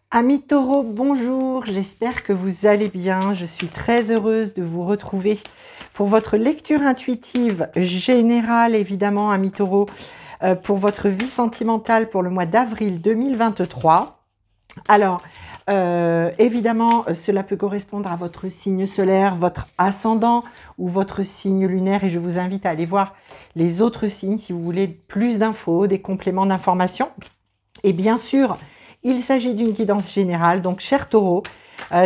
Amis taureaux, bonjour, j'espère que vous allez bien. Je suis très heureuse de vous retrouver pour votre lecture intuitive générale, évidemment, amis taureaux, pour votre vie sentimentale pour le mois d'avril 2023. Alors, évidemment, cela peut correspondre à votre signe solaire, votre ascendant ou votre signe lunaire et je vous invite à aller voir les autres signes si vous voulez plus d'infos, des compléments d'informations. Et bien sûr, il s'agit d'une guidance générale, donc cher taureau,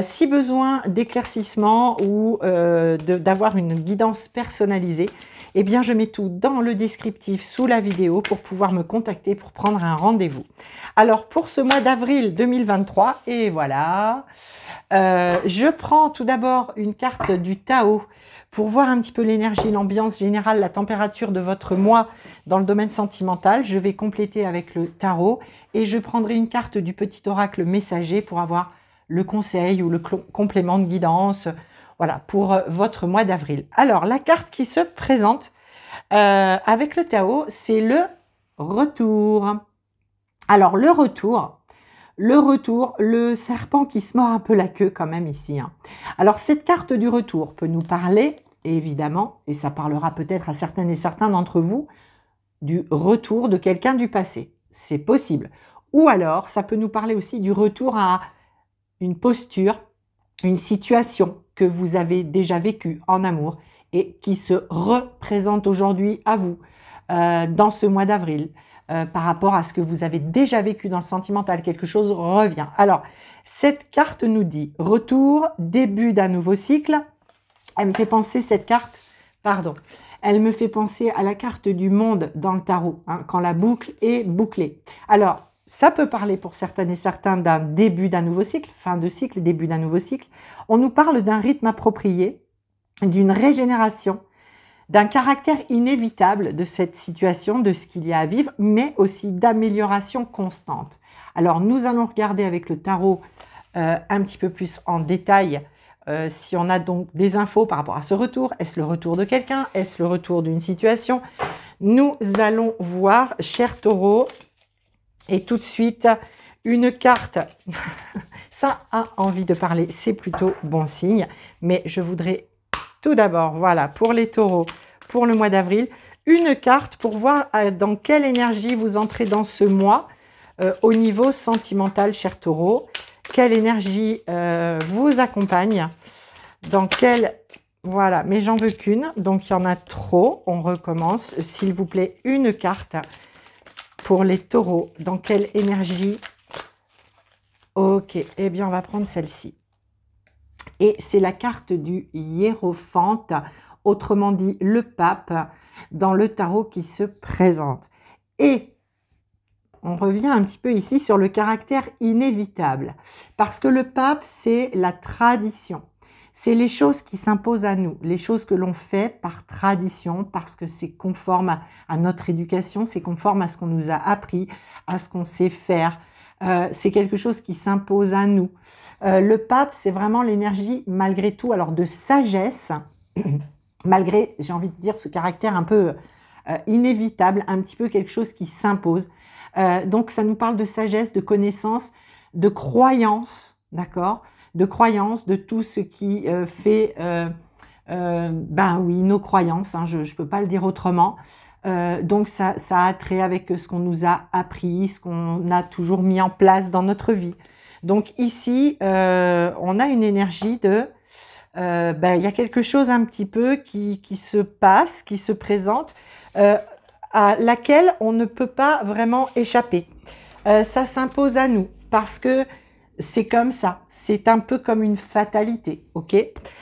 si besoin d'éclaircissement ou d'avoir une guidance personnalisée, eh bien je mets tout dans le descriptif sous la vidéo pour pouvoir me contacter pour prendre un rendez-vous. Alors pour ce mois d'avril 2023, et voilà, je prends tout d'abord une carte du Tao pour voir un petit peu l'énergie, l'ambiance générale, la température de votre mois dans le domaine sentimental. Je vais compléter avec le tarot et je prendrai une carte du petit oracle messager pour avoir le conseil ou le complément de guidance, voilà, pour votre mois d'avril. Alors, la carte qui se présente avec le Tao, c'est le retour. Alors, le retour, le serpent qui se mord un peu la queue quand même ici. Hein. Alors, cette carte du retour peut nous parler, évidemment, et ça parlera peut-être à certaines et certains d'entre vous, du retour de quelqu'un du passé. C'est possible. Ou alors, ça peut nous parler aussi du retour à une posture, une situation que vous avez déjà vécue en amour et qui se représente aujourd'hui à vous dans ce mois d'avril. Par rapport à ce que vous avez déjà vécu dans le sentimental, quelque chose revient. Alors, cette carte nous dit retour, début d'un nouveau cycle. Elle me fait penser, cette carte, pardon, elle me fait penser à la carte du monde dans le tarot, hein, quand la boucle est bouclée. Alors, ça peut parler pour certaines et certains d'un début d'un nouveau cycle, fin de cycle, début d'un nouveau cycle. On nous parle d'un rythme approprié, d'une régénération, d'un caractère inévitable de cette situation, de ce qu'il y a à vivre, mais aussi d'amélioration constante. Alors, nous allons regarder avec le tarot un petit peu plus en détail si on a donc des infos par rapport à ce retour. Est-ce le retour de quelqu'un? Est-ce le retour d'une situation? Nous allons voir, cher taureau, et tout de suite, une carte. Ça a envie de parler, c'est plutôt bon signe, mais je voudrais tout d'abord, voilà, pour les taureaux, pour le mois d'avril, une carte pour voir dans quelle énergie vous entrez dans ce mois au niveau sentimental, cher taureau. Quelle énergie vous accompagne, dans quelle... Voilà, mais j'en veux qu'une, donc il y en a trop. On recommence, s'il vous plaît, une carte pour les taureaux. Dans quelle énergie? Ok, eh bien on va prendre celle-ci. Et c'est la carte du hiérophante, autrement dit le pape, dans le tarot qui se présente. Et on revient un petit peu ici sur le caractère inévitable, parce que le pape, c'est la tradition. C'est les choses qui s'imposent à nous, les choses que l'on fait par tradition, parce que c'est conforme à notre éducation, c'est conforme à ce qu'on nous a appris, à ce qu'on sait faire. C'est quelque chose qui s'impose à nous. Le pape, c'est vraiment l'énergie, malgré tout, alors de sagesse, malgré, j'ai envie de dire, ce caractère un peu inévitable, un petit peu quelque chose qui s'impose. Donc, ça nous parle de sagesse, de connaissance, de croyance, d'accord? De croyance, de tout ce qui fait, ben oui, nos croyances, hein, je ne peux pas le dire autrement. Donc, ça a trait avec ce qu'on nous a appris, ce qu'on a toujours mis en place dans notre vie. Donc, ici, on a une énergie de... ben, y a quelque chose un petit peu qui se passe, qui se présente, à laquelle on ne peut pas vraiment échapper. Ça s'impose à nous parce que c'est comme ça. C'est un peu comme une fatalité, ok?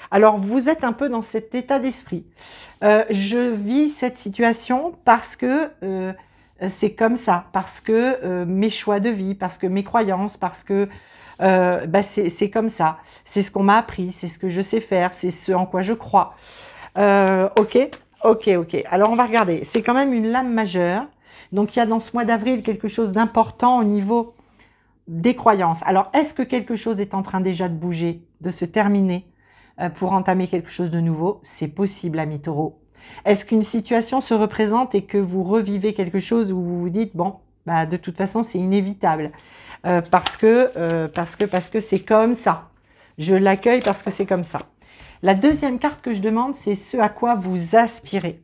Alors, vous êtes un peu dans cet état d'esprit. Je vis cette situation parce que c'est comme ça, parce que mes choix de vie, parce que mes croyances, parce que bah c'est comme ça. C'est ce qu'on m'a appris, c'est ce que je sais faire, c'est ce en quoi je crois. Ok, ok, ok. Alors, on va regarder. C'est quand même une lame majeure. Donc, il y a dans ce mois d'avril quelque chose d'important au niveau des croyances. Alors, est-ce que quelque chose est en train déjà de bouger, de se terminer pour entamer quelque chose de nouveau? C'est possible, amis taureaux. Est-ce qu'une situation se représente et que vous revivez quelque chose où vous vous dites, bon, Bah, de toute façon, c'est inévitable. Parce que c'est comme ça. Je l'accueille parce que c'est comme ça. La deuxième carte que je demande, c'est ce à quoi vous aspirez.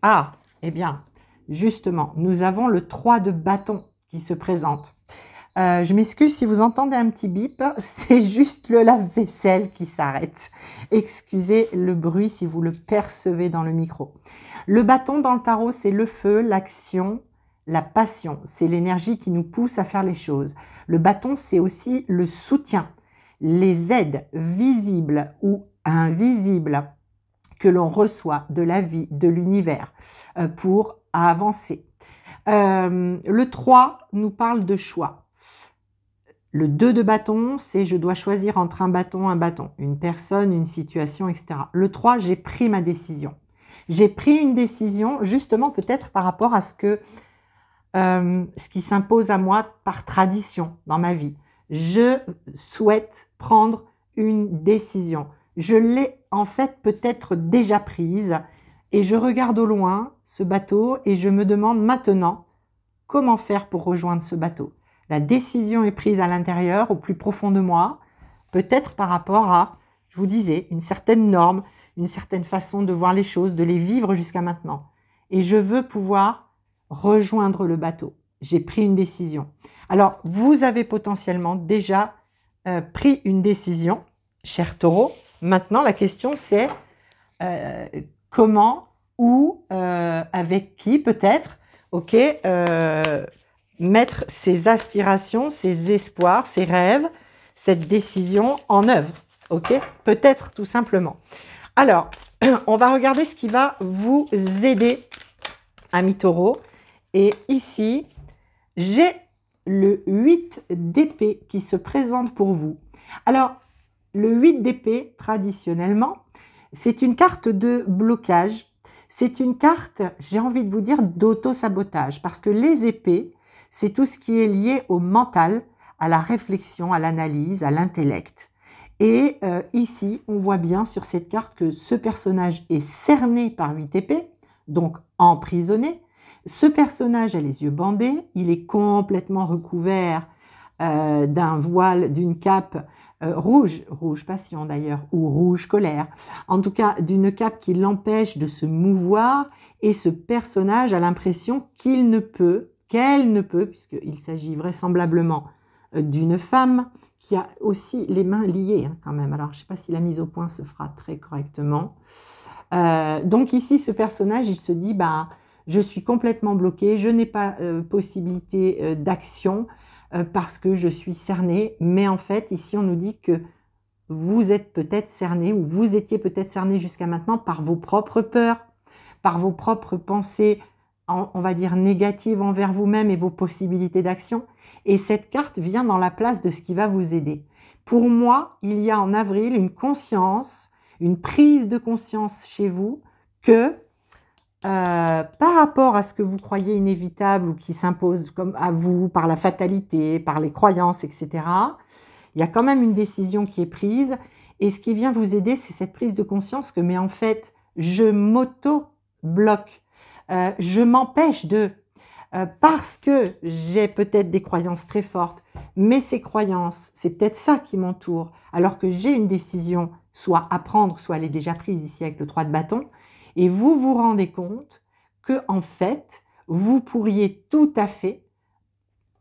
Ah, eh bien, justement, nous avons le 3 de bâton qui se présente. Je m'excuse si vous entendez un petit bip, c'est juste le lave-vaisselle qui s'arrête. Excusez le bruit si vous le percevez dans le micro. Le bâton dans le tarot, c'est le feu, l'action, la passion. C'est l'énergie qui nous pousse à faire les choses. Le bâton, c'est aussi le soutien, les aides visibles ou invisibles que l'on reçoit de la vie, de l'univers pour avancer. Le 3 nous parle de choix. Le 2 de bâton, c'est je dois choisir entre un bâton, une personne, une situation, etc. Le 3, j'ai pris ma décision. J'ai pris une décision justement peut-être par rapport à ce qui s'impose à moi par tradition dans ma vie. Je souhaite prendre une décision. Je l'ai en fait peut-être déjà prise et je regarde au loin ce bateau et je me demande maintenant comment faire pour rejoindre ce bateau. La décision est prise à l'intérieur, au plus profond de moi, peut-être par rapport à, je vous disais, une certaine norme, une certaine façon de voir les choses, de les vivre jusqu'à maintenant. Et je veux pouvoir rejoindre le bateau. J'ai pris une décision. Alors, vous avez potentiellement déjà pris une décision, cher Taureau. Maintenant, la question c'est comment, où, avec qui peut-être, ok, mettre ses aspirations, ses espoirs, ses rêves, cette décision en œuvre, ok? Peut-être tout simplement. Alors, on va regarder ce qui va vous aider, amis taureaux. Et ici, j'ai le 8 d'épée qui se présente pour vous. Alors, le 8 d'épée, traditionnellement, c'est une carte de blocage. C'est une carte, j'ai envie de vous dire, d'auto-sabotage. Parce que les épées, c'est tout ce qui est lié au mental, à la réflexion, à l'analyse, à l'intellect. Et ici, on voit bien sur cette carte que ce personnage est cerné par 8 épées, donc emprisonné. Ce personnage a les yeux bandés, il est complètement recouvert d'un voile, d'une cape rouge passion d'ailleurs, ou rouge colère, en tout cas d'une cape qui l'empêche de se mouvoir, et ce personnage a l'impression qu'il ne peut, qu'elle ne peut, puisqu'il s'agit vraisemblablement d'une femme qui a aussi les mains liées quand même. Alors je ne sais pas si la mise au point se fera très correctement. Donc ici ce personnage il se dit je suis complètement bloqué, je n'ai pas possibilité d'action parce que je suis cerné, mais en fait ici on nous dit que vous êtes peut-être cerné ou vous étiez peut-être cerné jusqu'à maintenant par vos propres peurs, par vos propres pensées, on va dire négatives envers vous-même et vos possibilités d'action. Et cette carte vient dans la place de ce qui va vous aider. Pour moi, il y a en avril une conscience, une prise de conscience chez vous que par rapport à ce que vous croyez inévitable ou qui s'impose comme à vous par la fatalité, par les croyances, etc., il y a quand même une décision qui est prise. Et ce qui vient vous aider, c'est cette prise de conscience que, mais en fait, je m'auto-bloque. Je m'empêche parce que j'ai peut-être des croyances très fortes, mais ces croyances, c'est peut-être ça qui m'entoure, alors que j'ai une décision soit à prendre, soit elle est déjà prise ici avec le 3 de bâton, et vous vous rendez compte que en fait, vous pourriez tout à fait,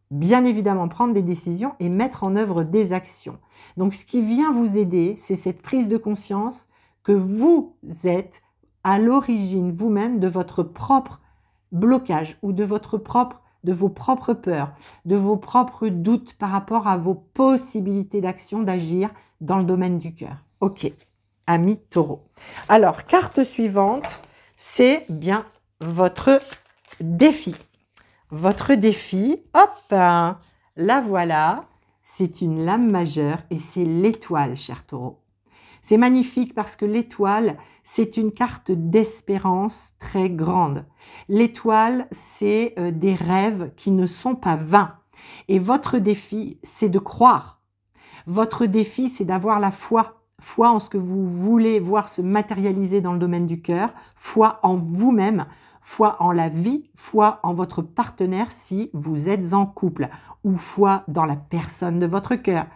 bien évidemment, prendre des décisions et mettre en œuvre des actions. Donc, ce qui vient vous aider, c'est cette prise de conscience que vous êtes à l'origine vous-même de votre propre blocage ou de vos propres peurs, de vos propres doutes par rapport à vos possibilités d'action, d'agir dans le domaine du cœur. Ok, amis taureaux. Alors, carte suivante, c'est bien votre défi. Votre défi, hop, la voilà, c'est une lame majeure et c'est l'étoile, cher taureau. C'est magnifique parce que l'étoile, c'est une carte d'espérance très grande. L'étoile, c'est des rêves qui ne sont pas vains. Et votre défi, c'est de croire. Votre défi, c'est d'avoir la foi. Foi en ce que vous voulez voir se matérialiser dans le domaine du cœur. Foi en vous-même. foi en la vie, foi en votre partenaire si vous êtes en couple, ou foi dans la personne de votre cœur,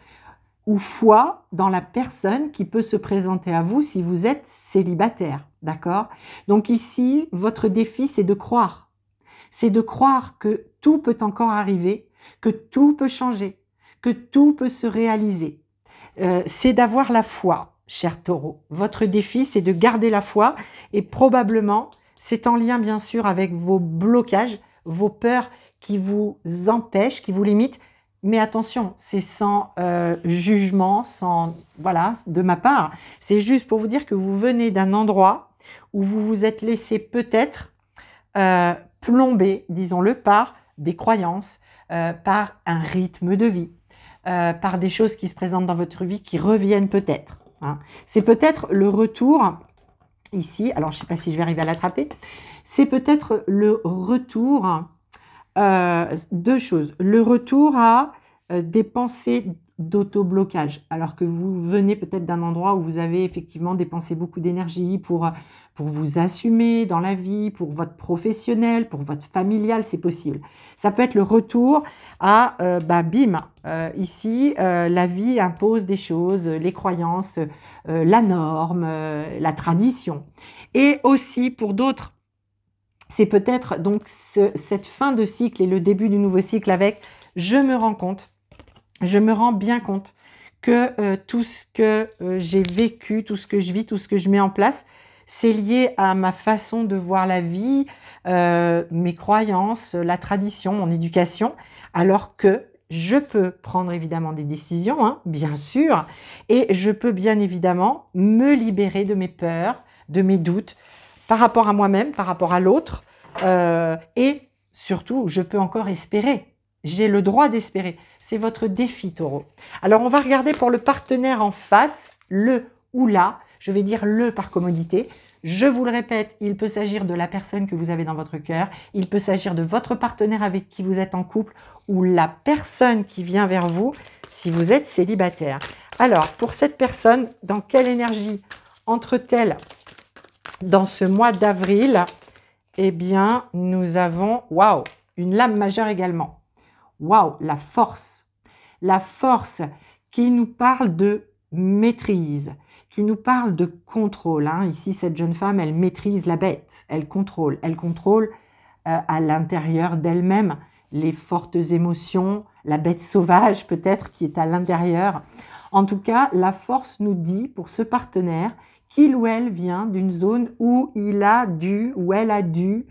ou foi dans la personne qui peut se présenter à vous si vous êtes célibataire, d'accord? Donc ici, votre défi, c'est de croire. C'est de croire que tout peut encore arriver, que tout peut changer, que tout peut se réaliser. C'est d'avoir la foi, cher Taureau. Votre défi, c'est de garder la foi et probablement, c'est en lien bien sûr avec vos blocages, vos peurs qui vous empêchent, qui vous limitent. Mais attention, c'est sans jugement, sans voilà, de ma part. C'est juste pour vous dire que vous venez d'un endroit où vous vous êtes laissé peut-être plomber, disons-le, par des croyances, par un rythme de vie, par des choses qui se présentent dans votre vie qui reviennent peut-être. Hein. C'est peut-être le retour ici, alors je ne sais pas si je vais arriver à l'attraper, c'est peut-être le retour, deux choses, le retour à des pensées d'auto-blocage, alors que vous venez peut-être d'un endroit où vous avez effectivement dépensé beaucoup d'énergie pour vous assumer dans la vie, pour votre professionnel, pour votre familial, c'est possible. Ça peut être le retour à, bim, ici, la vie impose des choses, les croyances, la norme, la tradition. Et aussi, pour d'autres, c'est peut-être donc cette fin de cycle et le début du nouveau cycle avec « je me rends compte ». Je me rends bien compte que tout ce que j'ai vécu, tout ce que je vis, tout ce que je mets en place, c'est lié à ma façon de voir la vie, mes croyances, la tradition, mon éducation, alors que je peux prendre évidemment des décisions, hein, bien sûr, et je peux bien évidemment me libérer de mes peurs, de mes doutes, par rapport à moi-même, par rapport à l'autre, et surtout, je peux encore espérer. J'ai le droit d'espérer. C'est votre défi, Taureau. Alors, on va regarder pour le partenaire en face, le ou la. Je vais dire le par commodité. Je vous le répète, il peut s'agir de la personne que vous avez dans votre cœur. Il peut s'agir de votre partenaire avec qui vous êtes en couple ou la personne qui vient vers vous si vous êtes célibataire. Alors, pour cette personne, dans quelle énergie entre-t-elle dans ce mois d'avril? Eh bien, nous avons, waouh, une lame majeure également. Waouh, la force qui nous parle de maîtrise, qui nous parle de contrôle. Hein. Ici, cette jeune femme, elle maîtrise la bête, elle contrôle à l'intérieur d'elle-même les fortes émotions, la bête sauvage peut-être qui est à l'intérieur. En tout cas, la force nous dit pour ce partenaire qu'il ou elle vient d'une zone où il a dû ou elle a dû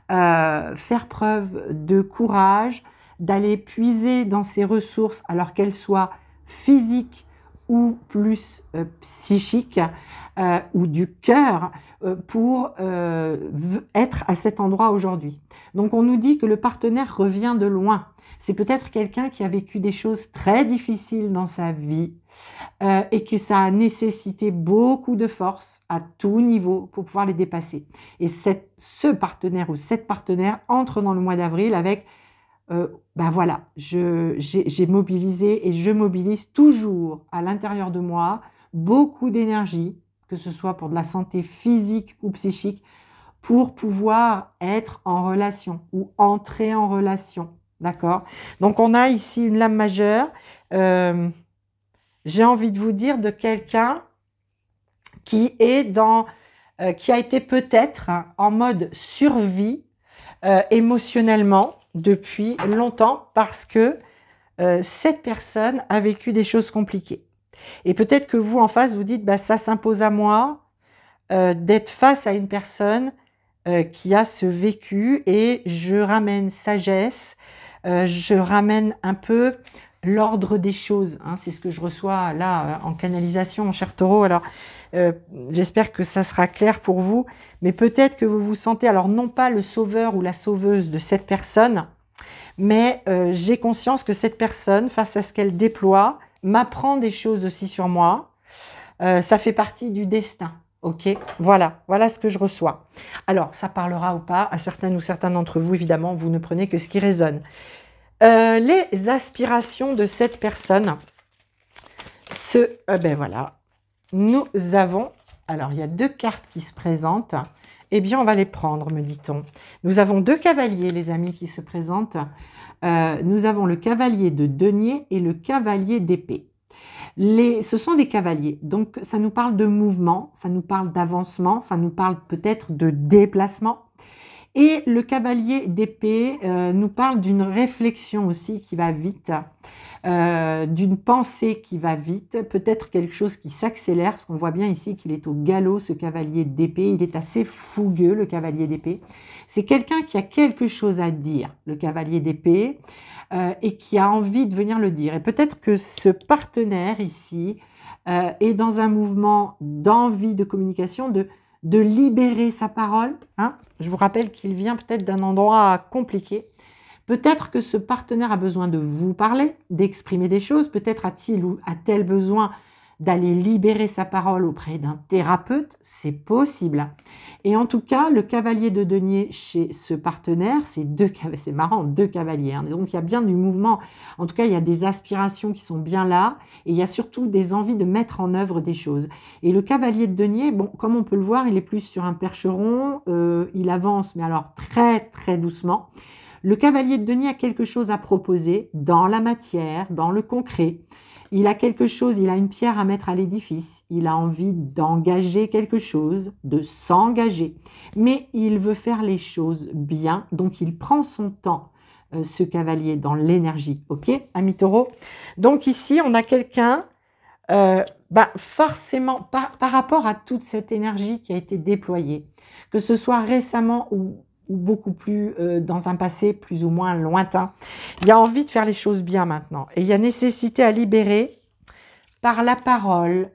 faire preuve de courage, d'aller puiser dans ses ressources, alors qu'elles soient physiques ou plus psychiques, ou du cœur, pour être à cet endroit aujourd'hui. Donc on nous dit que le partenaire revient de loin. C'est peut-être quelqu'un qui a vécu des choses très difficiles dans sa vie et que ça a nécessité beaucoup de force à tout niveau pour pouvoir les dépasser. Et ce partenaire ou cette partenaire entre dans le mois d'avril avec voilà, j'ai mobilisé et je mobilise toujours à l'intérieur de moi beaucoup d'énergie, que ce soit pour de la santé physique ou psychique, pour pouvoir être en relation ou entrer en relation. D'accord? Donc, on a ici une lame majeure. J'ai envie de vous dire de quelqu'un qui est qui a été peut-être en mode survie émotionnellement depuis longtemps parce que cette personne a vécu des choses compliquées. Et peut-être que vous, en face, vous dites, ça s'impose à moi d'être face à une personne qui a ce vécu et je ramène sagesse, je ramène un peu l'ordre des choses. Hein, c'est ce que je reçois là en canalisation, mon cher Taureau. Alors, j'espère que ça sera clair pour vous. Mais peut-être que vous vous sentez, alors non pas le sauveur ou la sauveuse de cette personne, mais j'ai conscience que cette personne, face à ce qu'elle déploie, m'apprend des choses aussi sur moi. Ça fait partie du destin. Ok, voilà ce que je reçois. Alors, ça parlera ou pas à certaines ou certains d'entre vous, évidemment, vous ne prenez que ce qui résonne. Les aspirations de cette personne, voilà, nous avons, alors il y a deux cartes qui se présentent Eh bien, on va les prendre, me dit-on. Nous avons 2 cavaliers, les amis, qui se présentent. Nous avons le cavalier de denier et le cavalier d'épée. Ce sont des cavaliers, donc ça nous parle de mouvement, ça nous parle d'avancement, ça nous parle peut-être de déplacement. Et le cavalier d'épée nous parle d'une réflexion aussi qui va vite, d'une pensée qui va vite, peut-être quelque chose qui s'accélère, parce qu'on voit bien ici qu'il est au galop, ce cavalier d'épée. Il est assez fougueux, le cavalier d'épée. C'est quelqu'un qui a quelque chose à dire, le cavalier d'épée, et qui a envie de venir le dire. Et peut-être que ce partenaire ici est dans un mouvement d'envie de communication, de libérer sa parole. Hein. Je vous rappelle qu'il vient peut-être d'un endroit compliqué. Peut-être que ce partenaire a besoin de vous parler, d'exprimer des choses. Peut-être a-t-il ou a-t-elle besoin d'aller libérer sa parole auprès d'un thérapeute. C'est possible. Et en tout cas, le cavalier de denier chez ce partenaire, c'est marrant, 2 cavaliers. Hein. Donc il y a bien du mouvement. En tout cas, il y a des aspirations qui sont bien là. Et il y a surtout des envies de mettre en œuvre des choses. Et le cavalier de denier, bon, comme on peut le voir, il est plus sur un percheron. Il avance, mais alors très, très doucement. Le cavalier de denier a quelque chose à proposer dans la matière, dans le concret. Il a quelque chose, il a une pierre à mettre à l'édifice. Il a envie d'engager quelque chose, de s'engager. Mais il veut faire les choses bien, donc il prend son temps, ce cavalier, dans l'énergie. Ok, ami Taureau? Donc ici, on a quelqu'un, forcément, par rapport à toute cette énergie qui a été déployée, que ce soit récemment ou beaucoup plus dans un passé plus ou moins lointain. Il y a envie de faire les choses bien maintenant. Et il y a nécessité à libérer par la parole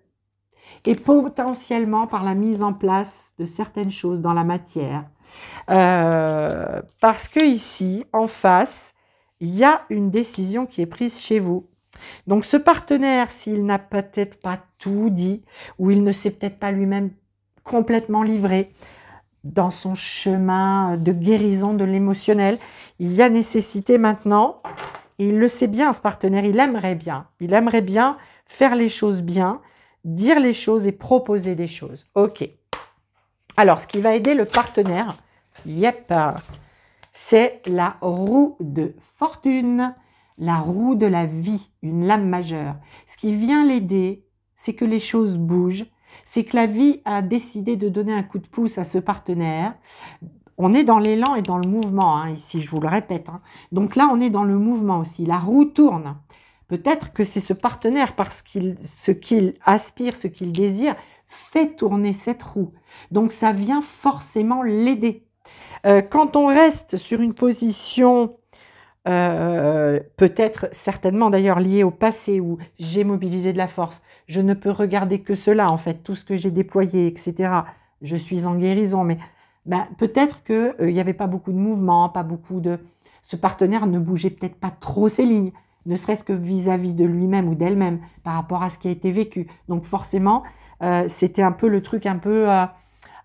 et potentiellement par la mise en place de certaines choses dans la matière. Parce que ici, en face, il y a une décision qui est prise chez vous. Donc ce partenaire, s'il n'a peut-être pas tout dit, ou il ne s'est peut-être pas lui-même complètement livré, dans son chemin de guérison de l'émotionnel, il y a nécessité maintenant, et il le sait bien, ce partenaire, il aimerait bien faire les choses bien, dire les choses et proposer des choses. Ok. Alors, ce qui va aider le partenaire, c'est la roue de fortune, la roue de la vie, une lame majeure. Ce qui vient l'aider, c'est que les choses bougent, c'est que la vie a décidé de donner un coup de pouce à ce partenaire. On est dans l'élan et dans le mouvement, hein, ici, je vous le répète. Hein. Donc là, on est dans le mouvement aussi. La roue tourne. Peut-être que c'est ce partenaire, parce ce qu'il aspire, ce qu'il désire, fait tourner cette roue. Donc ça vient forcément l'aider. Quand on reste sur une position peut-être certainement d'ailleurs lié au passé où j'ai mobilisé de la force, je ne peux regarder que cela en fait, tout ce que j'ai déployé, etc. Je suis en guérison, mais peut-être qu'il n'y avait pas beaucoup de mouvement, pas beaucoup de... Ce partenaire ne bougeait peut-être pas trop ses lignes, ne serait-ce que vis-à-vis de lui-même ou d'elle-même, par rapport à ce qui a été vécu. Donc forcément, c'était un peu le truc, un peu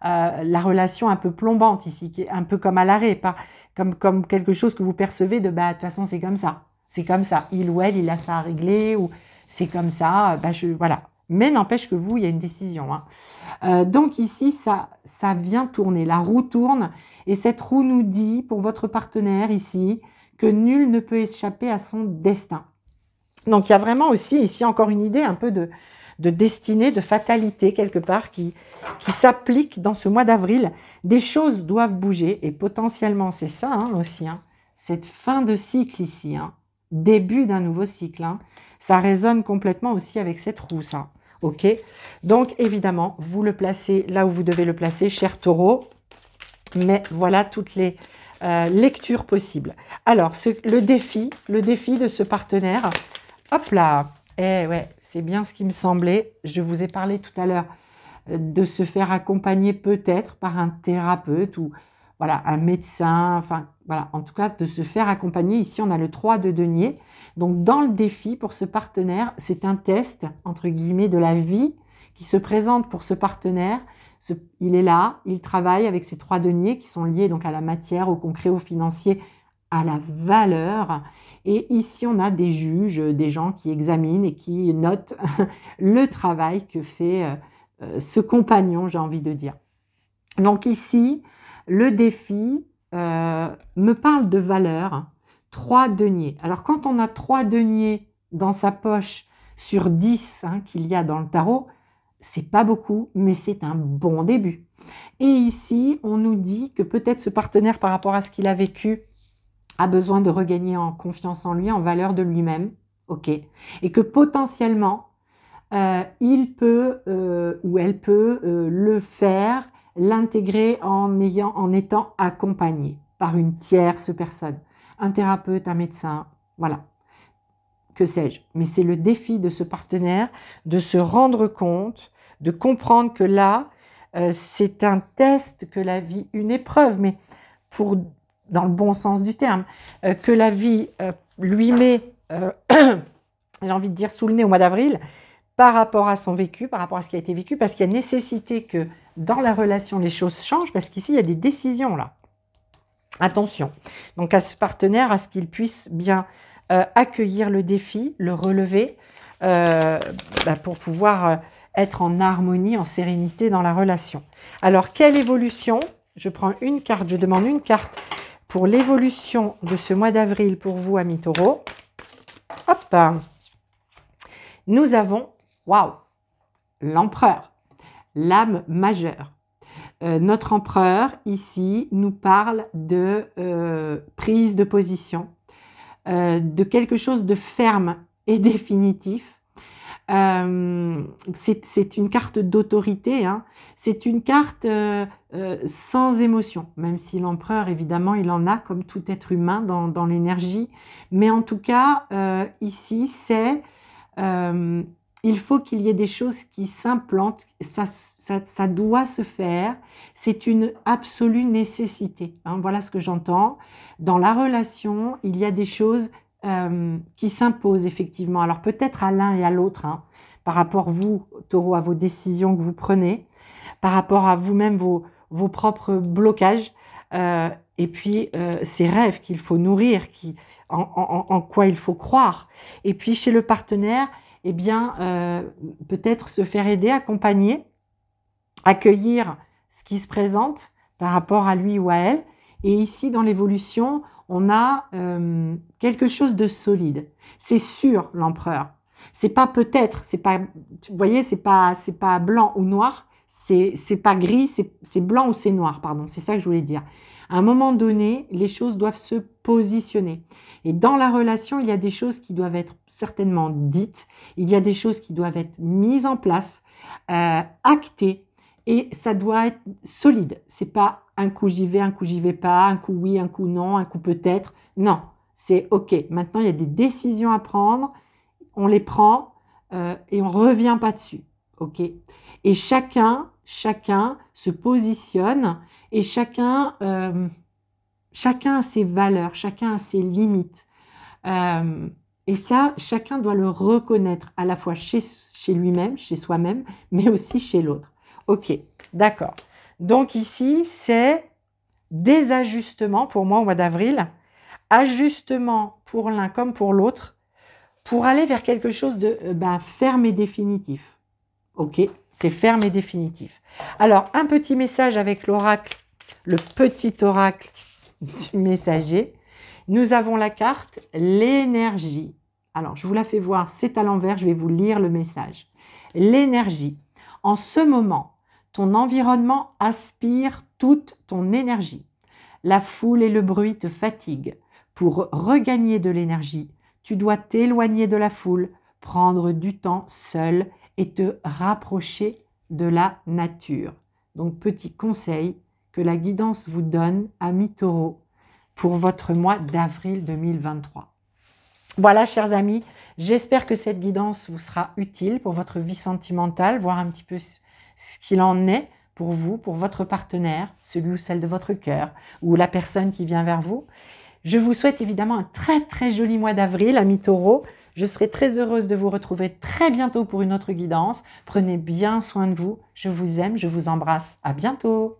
la relation un peu plombante ici, qui est un peu comme à l'arrêt, pas comme quelque chose que vous percevez de toute façon c'est comme ça, il ou elle il a ça à régler, ou c'est comme ça, voilà. Mais n'empêche que vous, il y a une décision. Hein. Donc ici, ça vient tourner, la roue tourne, et cette roue nous dit, pour votre partenaire ici, que nul ne peut échapper à son destin. Donc il y a vraiment aussi ici encore une idée un peu de destinée, de fatalité quelque part qui s'applique dans ce mois d'avril. Des choses doivent bouger et potentiellement c'est ça hein, aussi, hein, cette fin de cycle ici, hein, début d'un nouveau cycle. Hein, ça résonne complètement aussi avec cette roue, ça. Ok. Donc évidemment, vous le placez là où vous devez le placer, cher Taureau. Mais voilà toutes les lectures possibles. Alors, le défi de ce partenaire, hop là, ouais, c'est bien ce qui me semblait. Je vous ai parlé tout à l'heure de se faire accompagner peut-être par un thérapeute ou voilà, un médecin, enfin voilà, en tout cas de se faire accompagner. Ici, on a le 3 de denier. Donc, dans le défi pour ce partenaire, c'est un test, entre guillemets, de la vie qui se présente pour ce partenaire. Il est là, il travaille avec ces 3 deniers qui sont liés donc à la matière, au concret, au financier, à la valeur. Et ici, on a des juges, des gens qui examinent et qui notent le travail que fait ce compagnon, j'ai envie de dire. Donc ici, le défi me parle de valeur. 3 deniers. Alors quand on a 3 deniers dans sa poche sur 10 qu'il y a dans le tarot, c'est pas beaucoup, mais c'est un bon début. Et ici, on nous dit que peut-être ce partenaire, par rapport à ce qu'il a vécu, a besoin de regagner en confiance en lui, en valeur de lui-même, ok, et que potentiellement, il peut ou elle peut le faire, l'intégrer en étant accompagné par une tierce personne, un thérapeute, un médecin, voilà, que sais-je. Mais c'est le défi de ce partenaire de se rendre compte, de comprendre que là, c'est un test que la vie, une épreuve, mais dans le bon sens du terme, que la vie lui met, j'ai envie de dire, sous le nez au mois d'avril, par rapport à son vécu, par rapport à ce qui a été vécu, parce qu'il y a nécessité que dans la relation, les choses changent, parce qu'ici, il y a des décisions là. Attention. Donc à ce partenaire, à ce qu'il puisse bien accueillir le défi, le relever, pour pouvoir être en harmonie, en sérénité dans la relation. Alors, quelle évolution? Je prends une carte, je demande une carte pour l'évolution de ce mois d'avril pour vous, amis taureaux. Hop! Nous avons, waouh, l'empereur, l'âme majeure. Notre empereur, ici, nous parle de prise de position, de quelque chose de ferme et définitif. C'est une carte d'autorité, c'est une carte sans émotion, même si l'empereur, évidemment, il en a comme tout être humain dans l'énergie. Mais en tout cas, ici, c'est... il faut qu'il y ait des choses qui s'implantent, ça doit se faire, c'est une absolue nécessité. Voilà ce que j'entends. Dans la relation, il y a des choses qui s'imposent effectivement. Alors peut-être à l'un et à l'autre, par rapport vous, taureau, à vos décisions que vous prenez, par rapport à vous-même, vos propres blocages, et puis ces rêves qu'il faut nourrir, en quoi il faut croire. Et puis chez le partenaire, eh bien, peut-être se faire aider, accompagner, accueillir ce qui se présente par rapport à lui ou à elle. Et ici, dans l'évolution, on a quelque chose de solide. C'est sûr, l'empereur. C'est pas peut-être, c'est pas, vous voyez, c'est pas blanc ou noir, c'est pas gris, c'est blanc ou c'est noir, pardon. C'est ça que je voulais dire. À un moment donné, les choses doivent se positionner. Et dans la relation, il y a des choses qui doivent être certainement dites, il y a des choses qui doivent être mises en place, actées, et ça doit être solide. C'est pas un coup j'y vais, un coup j'y vais pas, un coup oui, un coup non, un coup peut-être. Non, c'est ok. Maintenant, il y a des décisions à prendre, on les prend et on revient pas dessus. Ok. Et chacun se positionne et chacun a ses valeurs, chacun a ses limites. Et ça, chacun doit le reconnaître à la fois chez lui-même, chez soi-même, mais aussi chez l'autre. Ok, d'accord. Donc ici, c'est des ajustements pour moi au mois d'avril, ajustements pour l'un comme pour l'autre, pour aller vers quelque chose de ferme et définitif. Ok, c'est ferme et définitif. Alors, un petit message avec l'oracle, le petit oracle du messager. Nous avons la carte l'énergie. Alors, je vous la fais voir, c'est à l'envers, je vais vous lire le message. L'énergie. En ce moment, ton environnement aspire toute ton énergie. La foule et le bruit te fatiguent. Pour regagner de l'énergie, tu dois t'éloigner de la foule, prendre du temps seul et te rapprocher de la nature. Donc, petit conseil que la guidance vous donne, amis taureaux, pour votre mois d'avril 2023. Voilà, chers amis, j'espère que cette guidance vous sera utile pour votre vie sentimentale, voir un petit peu ce qu'il en est pour vous, pour votre partenaire, celui ou celle de votre cœur, ou la personne qui vient vers vous. Je vous souhaite évidemment un très très joli mois d'avril, amis taureaux. Je serai très heureuse de vous retrouver très bientôt pour une autre guidance. Prenez bien soin de vous. Je vous aime, je vous embrasse. À bientôt.